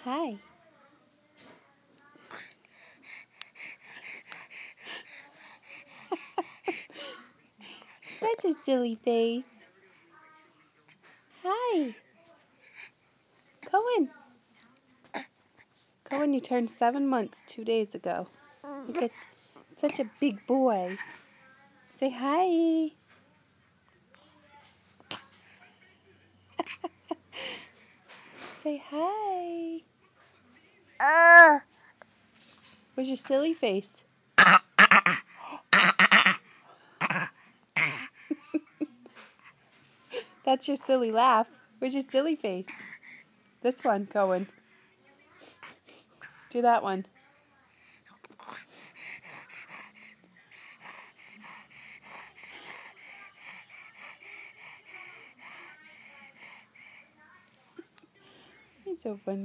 Hi. That's a silly face. Hi. Cohen. Cohen, you turned 7 months 2 days ago. Look at such a big boy. Say hi. Say hi. Where's your silly face? That's your silly laugh. Where's your silly face? This one, Cohen. Do that one. He's so funny.